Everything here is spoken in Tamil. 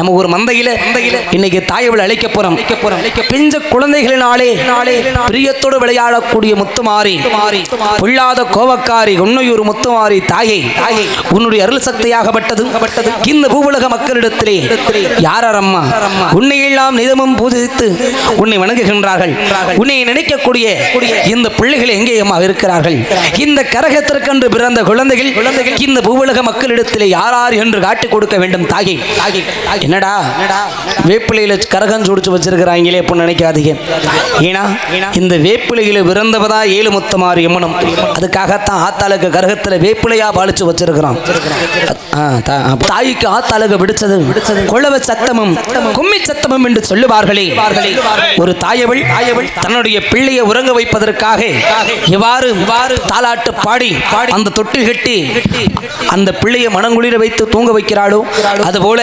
நம்ம ஒரு மந்தையில இன்னைக்கு தாயவள் அழைக்க போறோம். பிஞ்ச குழந்தைகளினாலே பிரியத்தோடு விளையாடக்கூடிய முத்துமாரி, பொல்லாத கோவக்காரி, உன்னையூர் முத்துமாரி தாயை, உன்னுடைய அருள் சக்தியாகப்பட்டது இந்த பூவுலக மக்களிடத்திலே யாரம்மா உன்னை எல்லாம் நிதமும் பூஜித்து உன்னை வணங்குகின்றார்கள். உன்னை நினைக்கக்கூடிய இந்த பிள்ளைகள் எங்கே அம்மா இருக்கிறார்கள்? இந்த கரகத்திற்கென்று பிறந்த குழந்தைகள் இந்த பூவுலக மக்களிடத்திலே யார் என்று காட்டிக் கொடுக்க வேண்டும். தாயை என்னடா வேப்பிலையில கரகம் சுடிச்சு வச்சிருக்கிறாங்களே அப்படின்னு நினைக்காதீங்க. ஏன்னா இந்த வேப்பிலையில பிறந்தவதா ஏழு முத்தமாரி அம்மனும். அதுக்காகத்தான் ஆத்தாளுக்கு கரகத்துல வேப்பிலையா பாலிச்சு வச்சிருக்கிறோம். தாய்க்கு ஆத்தாளுக்கு பிடிச்சது கொள்ளவ சத்தமும் கும்மி சத்தமும் என்று சொல்லுவார்களே. ஒரு தாயவள் தன்னுடைய பிள்ளையை உறங்க வைப்பதற்காக எவ்வாறு தாலாட்டு பாடி அந்த தொட்டில் கட்டி அந்த பிள்ளையை மனங்குளிர வைத்து தூங்க வைக்கிறாளோ அதுபோல